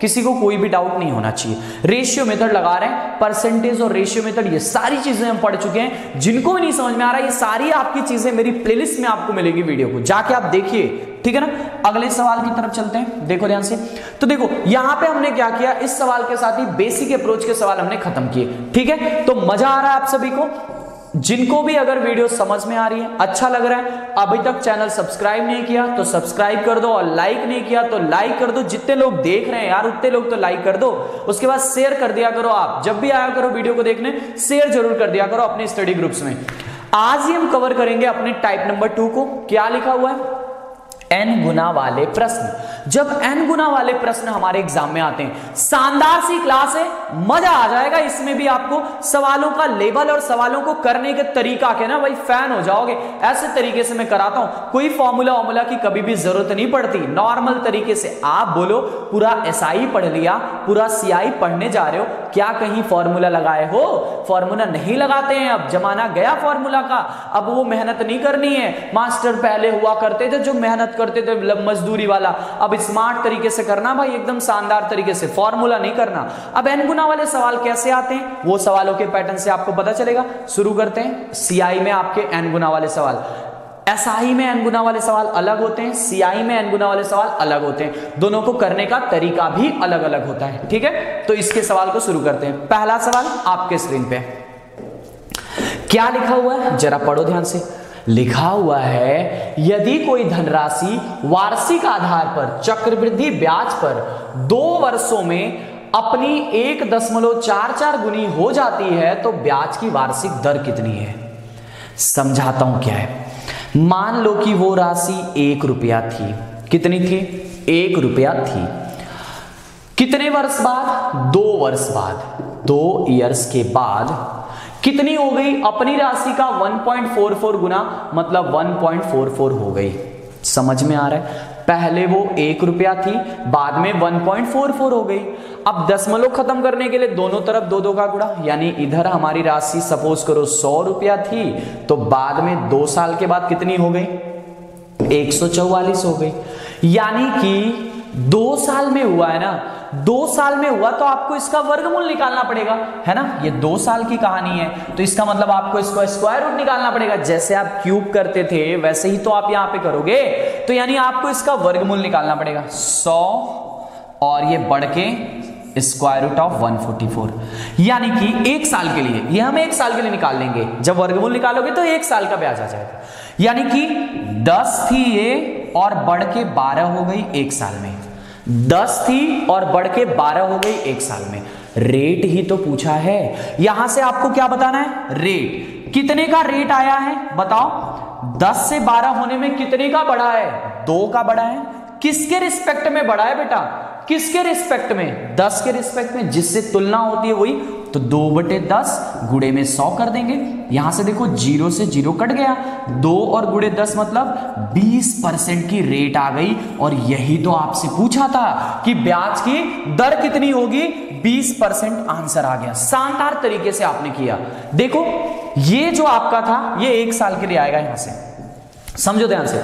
किसी को कोई भी डाउट नहीं होना चाहिए। रेशियो मेथड लगा रहे हैं, परसेंटेज और रेशियो मेथड, ये सारी चीजें हम पढ़ चुके हैं। जिनको भी नहीं समझ में आ रहा है, ये सारी आपकी चीजें मेरी प्लेलिस्ट में आपको मिलेगी, वीडियो को जाके आप देखिए, ठीक है ना। अगले सवाल की तरफ चलते हैं, देखो ध्यान से। तो देखो यहां पे हमने क्या किया, इस सवाल के साथ ही बेसिक अप्रोच के सवाल हमने खत्म किए, ठीक है। तो मजा आ रहा है आप सभी को। जिनको भी अगर वीडियो समझ में आ रही है, अच्छा लग रहा है, अभी तक चैनल सब्सक्राइब नहीं किया तो सब्सक्राइब कर दो, और लाइक नहीं किया तो लाइक कर दो। जितने लोग देख रहे हैं यार उतने लोग तो लाइक कर दो। उसके बाद शेयर कर दिया करो, आप जब भी आया करो वीडियो को देखने शेयर जरूर कर दिया करो अपने स्टडी ग्रुप्स में। आज ही हम कवर करेंगे अपने टाइप नंबर 2 को। क्या लिखा हुआ है, n गुना वाले प्रश्न। जब n गुना वाले प्रश्न हमारे एग्जाम में आते हैं, शानदार सी क्लास है, मजा आ जाएगा। इसमें भी आपको सवालों का लेवल और सवालों को करने के तरीका के ना भाई फैन हो जाओगे। ऐसे तरीके से मैं कराता हूं, कोई फॉर्मूला वॉर्मूला की कभी भी जरूरत नहीं पड़ती। नॉर्मल तरीके से आप बोलो पूरा SI पढ़ लिया, पूरा CI पढ़ने जा रहे हो, क्या कहीं फॉर्मूला लगाए हो? फॉर्मूला नहीं लगाते हैं, अब जमाना गया फॉर्मूला का। अब वो मेहनत नहीं करनी है। मास्टर पहले हुआ करते थे जो मेहनत करते थे मजदूरी वाला, अब स्मार्ट तरीके से करना भाई, एकदम शानदार तरीके से, फॉर्मूला नहीं करना। अब n गुना वाले सवाल कैसे आते हैं वो सवालों के पैटर्न से आपको पता चलेगा। शुरू करते हैं CI में आपके n गुना वाले सवाल। एसआई में एन गुना वाले सवाल अलग होते हैं, सीआई में एन गुना वाले सवाल अलग होते हैं, दोनों को करने का तरीका भी अलग अलग होता है। ठीक है, तो इसके सवाल को शुरू करते हैं। पहला सवाल आपके स्क्रीन पे क्या लिखा हुआ है, जरा पढ़ो ध्यान से। लिखा हुआ है यदि कोई धनराशि वार्षिक आधार पर चक्रवृद्धि ब्याज पर 2 वर्षों में अपनी 1.44 गुनी हो जाती है तो ब्याज की वार्षिक दर कितनी है। समझाता हूं क्या है। मान लो कि वो राशि 1 रुपया थी। कितनी थी? 1 रुपया थी। कितने वर्ष बाद? 2 वर्ष बाद। 2 इयर्स के बाद कितनी हो गई? अपनी राशि का 1.44 गुना, मतलब 1.44 हो गई। समझ में आ रहा है? पहले वो 1 रुपया थी, बाद में 1.44 हो गई। अब दशमलव खत्म करने के लिए दोनों तरफ 2 का गुणा, यानी इधर हमारी राशि सपोज करो 100 रुपया थी, तो बाद में 2 साल के बाद कितनी हो गई? 144 हो गई। यानी कि 2 साल में हुआ है ना, 2 साल में हुआ तो आपको इसका वर्गमूल निकालना पड़ेगा, है ना। ये 2 साल की कहानी है, तो इसका मतलब आपको इसका स्क्वायर रूट निकालना पड़ेगा। जैसे आप क्यूब करते थे वैसे ही तो आप यहां पे करोगे, तो यानी आपको इसका वर्गमूल निकालना पड़ेगा 100 और ये बढ़ के स्क्वायर रूट ऑफ 144, यानी कि 1 साल के लिए, ये हम 1 साल के लिए निकाल लेंगे। जब वर्गमूल निकालोगे तो 1 साल का ब्याज आ जाएगा, यानी कि 10 थी ये और बढ़ के 12 हो गई 1 साल में। 10 थी और बढ़ के 12 हो गई 1 साल में। रेट ही तो पूछा है, यहां से आपको क्या बताना है? रेट। कितने का रेट आया है बताओ? 10 से 12 होने में कितने का बढ़ा है? 2 का बढ़ा है। किसके रिस्पेक्ट में बढ़ा है बेटा? किसके रिस्पेक्ट में? 10 के रिस्पेक्ट में, जिससे तुलना होती है वही। तो 2/10 गुणे में 100 कर देंगे। यहां से देखो 0 से 0 कट गया, 2 और गुणे 10 मतलब 20% की रेट आ गई। और यही तो आपसे पूछा था कि ब्याज की दर कितनी होगी, 20% आंसर आ गया। शानदार तरीके से आपने किया। देखो ये जो आपका था ये 1 साल के लिए आएगा। यहां से समझो ध्यान से।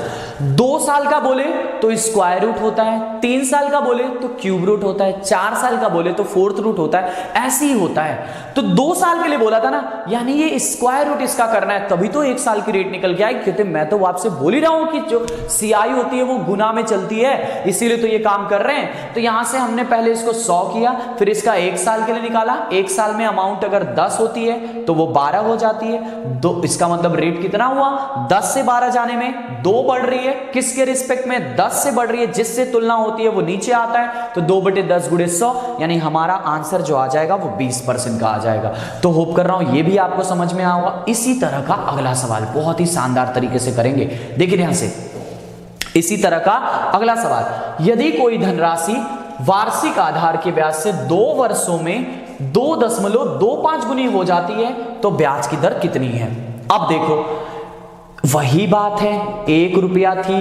2 साल का बोले तो स्क्वायर रूट होता है, 3 साल का बोले तो क्यूब रूट होता है, 4 साल का बोले तो फोर्थ रूट होता है, ऐसे ही होता है। तो 2 साल के लिए बोला था ना, यानी ये स्क्वायर रूट इसका करना है, तभी तो 1 साल की रेट निकल के आई। क्योंकि मैं तो आपसे बोल ही रहा हूं कि जो सीआई होती है वो गुना में चलती है, इसीलिए तो ये काम कर रहे हैं। तो यहां से हमने पहले इसको 100 किया, फिर इसका 1 साल के लिए निकाला। 1 साल में अमाउंट अगर 10 होती है तो वो 12 हो जाती है। तो इसका मतलब रेट कितना हुआ? 10 से 12 जाने में 2 बढ़ रही है। किसके रिस्पेक्ट में? 10 से बढ़ रही है, जिससे तुलना होती है वो नीचे आता है। तो 2/10 गुणे 100, यानी हमारा आंसर जो आ जाएगा वो 20% का आ जाएगा। तो होप कर रहा हूं ये भी आपको समझ में आया होगा। इसी तरह का अगला सवाल बहुत ही शानदार तरीके से करेंगे, देखिए ध्यान से। इसी तरह का अगला सवाल, यदि कोई धनराशि वार्षिक आधार के ब्याज से 2 वर्षों में 2.25 गुनी हो जाती है तो ब्याज की दर कितनी है। अब देखो वही बात है, 1 रुपया थी,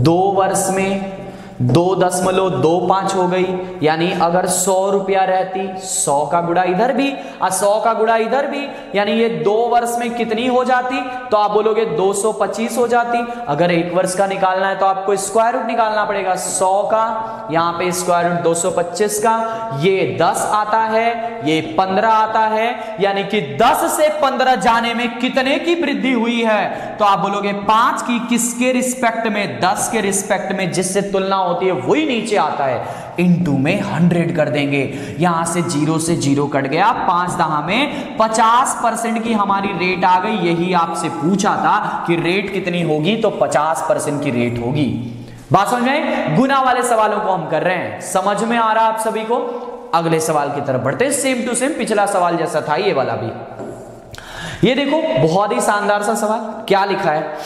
2 वर्ष में 2.25 हो गई। यानी अगर 100 रुपया रहती, 100 का गुणा इधर भी और 100 का गुणा इधर भी, यानी ये 2 वर्ष में कितनी हो जाती? तो आप बोलोगे 225 हो जाती। अगर 1 वर्ष का निकालना है तो आपको स्क्वायर रूट निकालना पड़ेगा 100 का, यहाँ पे स्क्वायर रूट 225 का, ये 10 आता है, ये 15 आता है, यानी कि 10 से 15 जाने में कितने की वृद्धि हुई है? तो आप बोलोगे 5 की। किसके रिस्पेक्ट में? 10 के रिस्पेक्ट में, जिससे तुलना होती है वही नीचे आता है। इनटू में 100 कर देंगे, यहां से 0 से 0 कट गया, 5 दहा में 50% की हमारी रेट आ गई। यही आपसे पूछा था कि रेट कितनी होगी, तो 50% की रेट होगी। बात समझ में? गुना वाले सवालों को हम कर रहे हैं, समझ में आ रहा आप सभी को? अगले सवाल की तरफ बढ़ते हैं। सेम टू सेम पिछला सवाल जैसा था ये वाला भी। ये देखो बहुत ही शानदार सा सवाल, क्या लिखा है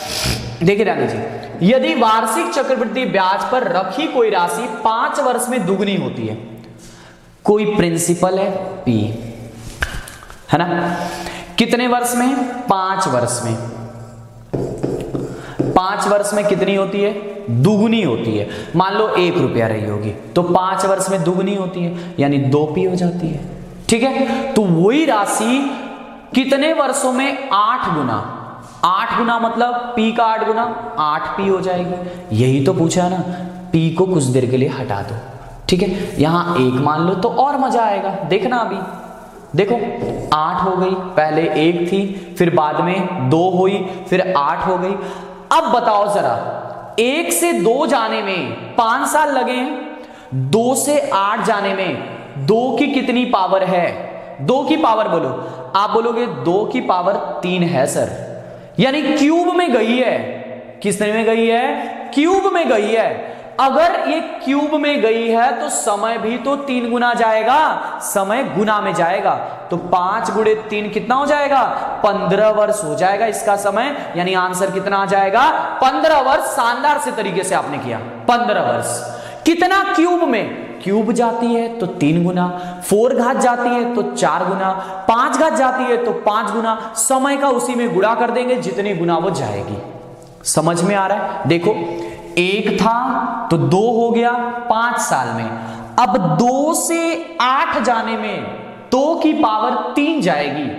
देखिए ध्यान दीजिए। यदि वार्षिक चक्रवृद्धि ब्याज पर रखी कोई राशि 5 वर्ष में दुगनी होती है, कोई प्रिंसिपल है P, है ना। कितने वर्ष में? 5 वर्ष में। 5 वर्ष में कितनी होती है? दुगनी होती है। मान लो 1 रुपया रही होगी तो 5 वर्ष में दुगनी होती है, यानी 2P हो जाती है। ठीक है, तो वही राशि कितने वर्षों में? 8 गुना। 8 गुना मतलब P का 8 गुना 8P हो जाएगी। यही तो पूछा है ना, P को कुछ देर के लिए हटा दो। ठीक है, यहां 1 मान लो तो और मजा आएगा। देखना अभी देखो 8 हो गई, पहले 1 थी, फिर बाद में 2 हुई, फिर 8 हो गई। अब बताओ जरा, 1 से 2 जाने में 5 साल लगे हैं, 2 से 8 जाने में 2 की कितनी पावर है? 2 की पावर बोलो। आप बोलोगे 2 की पावर 3 है सर, यानी क्यूब में गई है। किसने में गई है? क्यूब में गई है। अगर ये क्यूब में गई है तो समय भी तो 3 गुना जाएगा, समय गुना में जाएगा। तो 5 गुणे 3 कितना हो जाएगा? 15 वर्ष हो जाएगा इसका समय, यानी आंसर कितना आ जाएगा? 15 वर्ष। शानदार से तरीके से आपने किया, 15 वर्ष। कितना क्यूब में? क्यूब जाती है तो 3 गुना, 4 घात जाती है तो 4 गुना, 5 घात जाती है तो 5 गुना। समय का उसी में गुणा कर देंगे जितनी गुना वो जाएगी। समझ में आ रहा है? देखो, 1 था तो 2 हो गया 5 साल में। अब 2 से 8 जाने में 2 की पावर 3 जाएगी।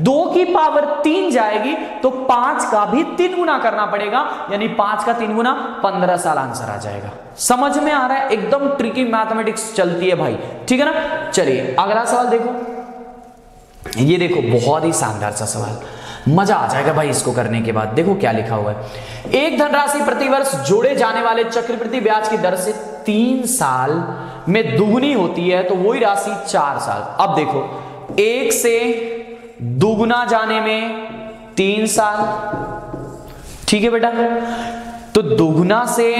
2 की पावर 3 जाएगी तो 5 का भी 3 गुना करना पड़ेगा, यानी 5 का 3 गुना 15 साल आंसर आ जाएगा। समझ में आ रहा है? एकदम ट्रिकी मैथमेटिक्स चलती है भाई, ठीक है ना। चलिए अगला सवाल देखो। ये देखो, बहुत ही शानदार सा सवाल, मजा आ जाएगा भाई इसको करने के बाद। देखो क्या लिखा हुआ है। एक धनराशि प्रतिवर्ष जोड़े जाने वाले चक्रवृद्धि ब्याज की दर से 3 साल में दुगुनी होती है तो वही राशि 4 साल। अब देखो, 1 से दुगुना जाने में 3 साल, ठीक है बेटा। तो दुगुना से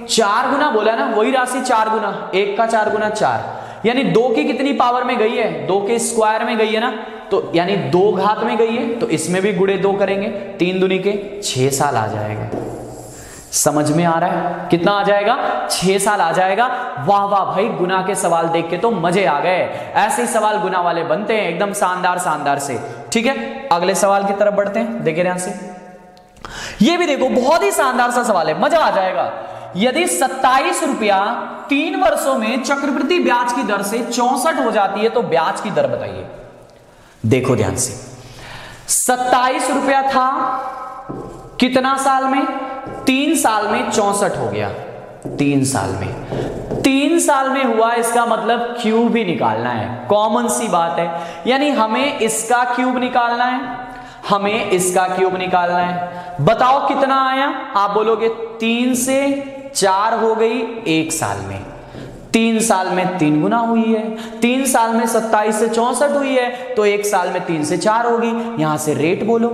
4 गुना बोला ना, वही राशि 4 गुना, 1 का 4 गुना 4, यानी 2 की कितनी पावर में गई है? 2 के स्क्वायर में गई है ना, तो यानी 2 घात में गई है, तो इसमें भी गुणे 2 करेंगे, 3 दूनी के 6 साल आ जाएगा। समझ में आ रहा है? कितना आ जाएगा? 6 साल आ जाएगा। वाह वाह भाई, गुना के सवाल देख के तो मजे आ गए। ऐसे ही सवाल गुना वाले बनते हैं, एकदम शानदार शानदार से। ठीक है, अगले सवाल की तरफ बढ़ते हैं। देखिए ध्यान से, ये भी देखो, बहुत ही शानदार सा सवाल है, मजा आ जाएगा। यदि 27 रुपया 3 वर्षों में चक्रवृद्धि ब्याज की दर से 64 हो जाती है तो ब्याज की दर बताइए। देखो ध्यान से, 27 रुपया था, कितना साल में? 3 साल में 64 हो गया। 3 साल में, 3 साल में हुआ, इसका मतलब क्यूब भी निकालना है। कॉमन सी बात है, यानी हमें इसका क्यूब निकालना है, हमें इसका क्यूब निकालना है। बताओ कितना आया? आप बोलोगे 3 से 4 हो गई 1 साल में, 3 साल में 3 गुना हुई है, 3 साल में 27 से 64 हुई है, तो 1 साल में 3 से 4 होगी। यहां से रेट बोलो,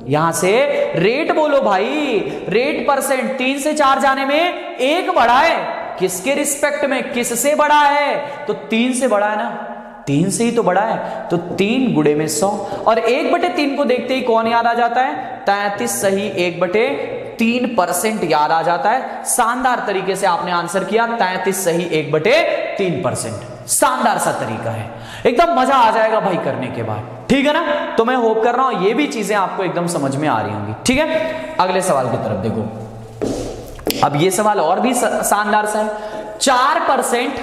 यहां से रेट बोलो भाई, रेट परसेंट। 3 से 4 जाने में 1 बढ़ा है, किसके रिस्पेक्ट में? किससे बड़ा है? तो 3 से बड़ा है ना, 3 से ही तो बड़ा है। तो 3 गुणे में 100, और 1/3 को देखते ही कौन याद आ जाता है? 33 सही 1/3% याद आ जाता है। शानदार तरीके से आपने आंसर किया, 33 सही 1/3%। शानदार सा तरीका है, एकदम मजा आ जाएगा भाई करने के बाद, ठीक है ना। तो मैं होप कर रहा हूं ये भी चीजें आपको एकदम समझ में आ रही होंगी, ठीक है। अगले सवाल की तरफ देखो। अब ये सवाल और भी शानदार सा है। 4%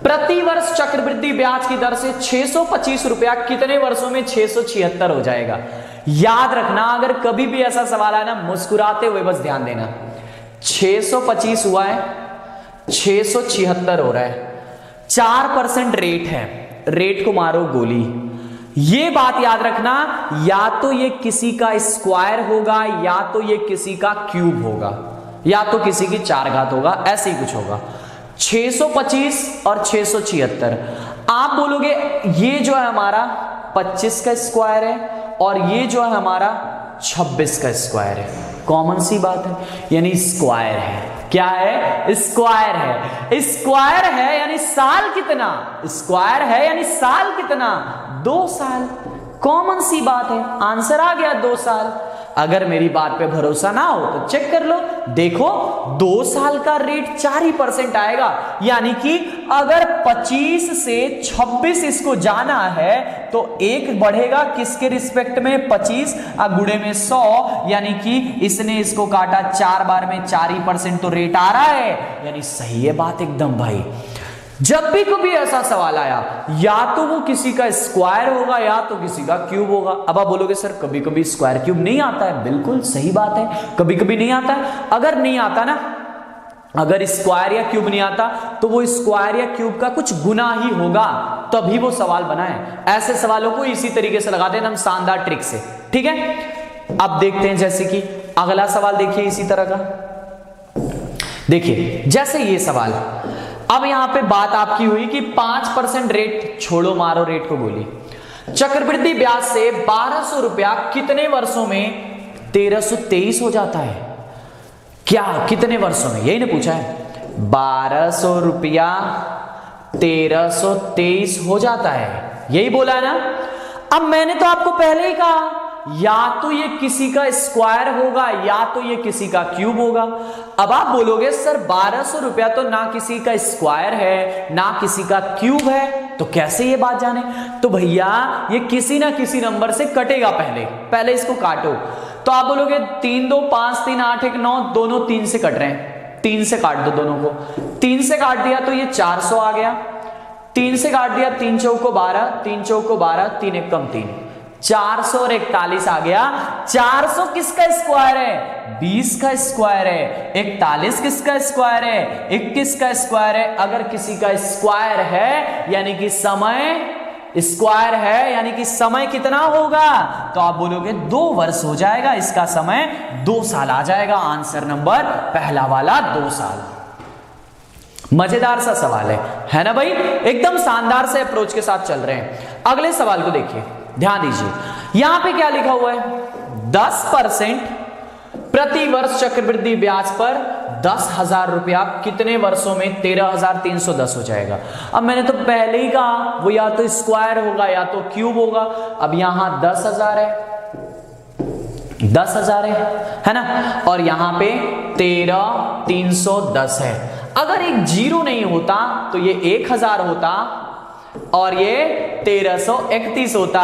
प्रति वर्ष चक्रवृद्धि ब्याज की दर से 625 रुपया कितने वर्षों में 676 हो जाएगा? याद रखना, अगर कभी भी ऐसा सवाल आए ना, मुस्कुराते हुए बस ध्यान देना। 625 हुआ है, 676 हो रहा है। 4% रेट है, रेट को मारो गोली। ये बात याद रखना, या तो ये किसी का स्क्वायर होगा, या तो ये किसी का क्यूब होगा, या तो किसी की 4 घात होगा, ऐसे ही कुछ होगा। 625 और 676। आप बोलोगे ये जो है हमारा 25 का स्क्वायर है, और ये जो है हमारा 26 का स्क्वायर है। कॉमन सी बात है, यानी स्क्वायर है। क्या है? स्क्वायर है। स्क्वायर है यानी साल कितना? स्क्वायर है यानी साल कितना? 2 साल। कॉमन सी बात है, आंसर आ गया 2 साल। अगर मेरी बात पे भरोसा ना हो तो चेक कर लो, देखो 2 साल का रेट 4% आएगा, यानी कि अगर 25 से 26 इसको जाना है तो 1 बढ़ेगा किसके रिस्पेक्ट में? 25 गुणे में 100, यानी कि इसने इसको काटा 4 बार में, 4% तो रेट आ रहा है, यानी सही है बात एकदम भाई। जब भी कभी ऐसा सवाल आया, या तो वो किसी का स्क्वायर होगा या तो किसी का क्यूब होगा। अब आप बोलोगे सर कभी कभी स्क्वायर क्यूब नहीं आता है, बिल्कुल सही बात है, कभी कभी नहीं आता है। अगर नहीं आता ना, अगर स्क्वायर या क्यूब नहीं आता तो वो स्क्वायर या क्यूब का कुछ गुना ही होगा, तभी वो सवाल बना है। ऐसे सवालों को इसी तरीके से लगाते हैं हम शानदार ट्रिक से, ठीक है। अब देखते हैं जैसे कि अगला सवाल देखिए इसी तरह का। देखिए जैसे ये सवाल, अब यहां पे बात आपकी हुई कि 5% रेट, छोड़ो मारो रेट को गोली, चक्रवृद्धि ब्याज से 1200 रुपया कितने वर्षों में 1323 हो जाता है? क्या कितने वर्षों में, यही ने पूछा है। 1200 रुपया 1323 हो जाता है, यही बोला है ना। अब मैंने तो आपको पहले ही कहा या तो ये किसी का स्क्वायर होगा या तो ये किसी का क्यूब होगा। अब आप बोलोगे सर 1200 रुपया तो ना किसी का स्क्वायर है ना किसी का क्यूब है, तो कैसे ये बात जाने? तो भैया ये किसी ना किसी नंबर से कटेगा, पहले इसको काटो। तो आप बोलोगे 3 2 5 3 8 1 9, दोनों 3 से कट रहे हैं, 3 से काट दो दोनों को। 3 से काट दिया तो ये 400 आ गया, 3 से काट दिया 3 चौको 12, 3 चौको 12, 3 एक कम 3, 441 आ गया। 400 किसका स्क्वायर है? 20 का स्क्वायर है। 41 किसका स्क्वायर है? 21 का स्क्वायर है। अगर किसी का स्क्वायर है यानी कि समय स्क्वायर है, यानी कि समय कितना होगा? तो आप बोलोगे 2 वर्ष हो जाएगा, इसका समय 2 साल आ जाएगा। आंसर नंबर पहला वाला 2 साल। मजेदार सा सवाल है ना भाई, एकदम शानदार से अप्रोच के साथ चल रहे हैं। अगले सवाल को देखिए, ध्यान दीजिए, यहां पे क्या लिखा हुआ है? 10% प्रति वर्ष चक्रवृद्धि ब्याज पर 10,000 रुपया कितने वर्षों में 13,310 हो जाएगा? अब मैंने तो पहले ही कहा वो या तो स्क्वायर होगा या तो क्यूब होगा। अब यहां 10,000 है, 10,000 है ना, और यहां पे 13,310 है। अगर एक जीरो नहीं होता तो ये 1,000 होता और ये 1331 होता।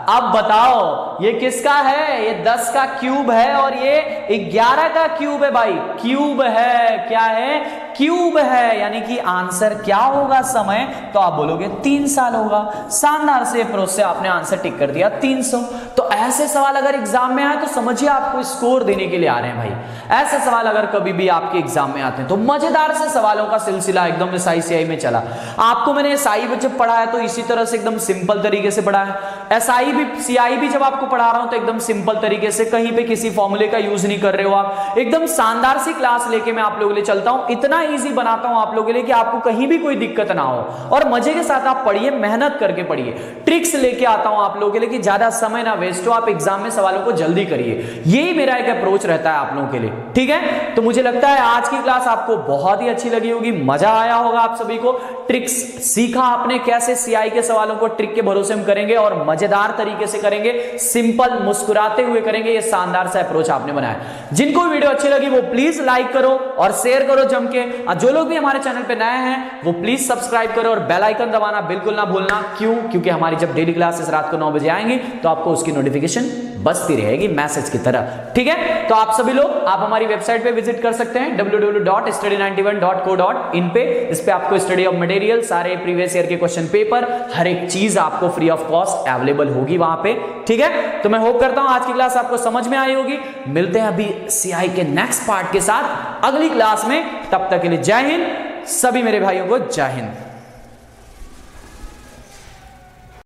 अब बताओ ये किसका है? ये 10 का क्यूब है और ये 11 का क्यूब है भाई, क्यूब है। क्या है? क्यूब है। यानी कि आंसर क्या होगा समय? तो आप बोलोगे 3 साल होगा। शानदार से अप्रोच से आपने आंसर टिक कर दिया 300। तो ऐसे सवाल अगर एग्जाम में आए तो समझिए आपको स्कोर देने के लिए आ रहे हैं भाई। ऐसे सवाल अगर कभी भी आपके एग्जाम में आते हैं तो मजेदार से सवालों का सिलसिला एकदम एसआई सीआई में चला। आपको मैंने एसआई में जब पढ़ा है तो इसी तरह से एकदम सिंपल तरीके से पढ़ा है। एसआई भी सीआई भी जब आपको पढ़ा रहा हूं तो एकदम सिंपल तरीके से, कहीं पे किसी फॉर्मूले का यूज नहीं कर रहे हो आप। एकदम शानदार सी क्लास लेके मैं आप लोगों के लिए चलता हूं, इतना इजी बनाता हूं आप लोगों के लिए कि आपको कहीं भी कोई दिक्कत ना हो और मजे के साथ आप पढ़िए, मेहनत करके पढ़िए। ट्रिक्स लेके आता हूं आप लोगों के लिए कि ज्यादा समय ना वेस्ट हो, आप एग्जाम में सवालों को जल्दी करिए। यही मेरा एक अप्रोच रहता है आप लोगों के लिए, ठीक है। तो मुझे लगता है आज की क्लास आपको बहुत ही अच्छी लगी होगी, मजा आया होगा आप सभी को। ट्रिक्स सीखा आपने कैसे सीआई के सवालों को ट्रिक के भरोसे हम करेंगे और मजेदार तरीके से करेंगे, सिंपल मुस्कुराते हुए करेंगे। ये शानदार सा अप्रोच आपने बनाया। जिनको वीडियो अच्छी लगी वो प्लीज लाइक करो और शेयर करो जम के। और जो लोग भी हमारे चैनल पे नए हैं वो प्लीज सब्सक्राइब करो और बेल आइकन दबाना बिल्कुल ना भूलना। क्यों? क्योंकि हमारी जब डेली क्लासेस रात को 9 बजे आएंगी तो आपको उसकी नोटिफिकेशन बजती रहेगी मैसेज की तरह, ठीक है। तो आप सभी लोग आप हमारी वेबसाइट पे विजिट कर सकते हैं www.study91.co.in पे। इस पे आपको स्टडी ऑफ मटेरियल, सारे प्रीवियस ईयर के क्वेश्चन पेपर, हर एक चीज आपको फ्री ऑफ कॉस्ट अवेलेबल होगी वहां पे, ठीक है। तो मैं होप करता हूं आज की क्लास आपको समझ में आई होगी। मिलते हैं अभी सीआई के नेक्स्ट पार्ट के साथ अगली क्लास में। तब तक के लिए जय हिंद, सभी मेरे भाइयों को जय हिंद।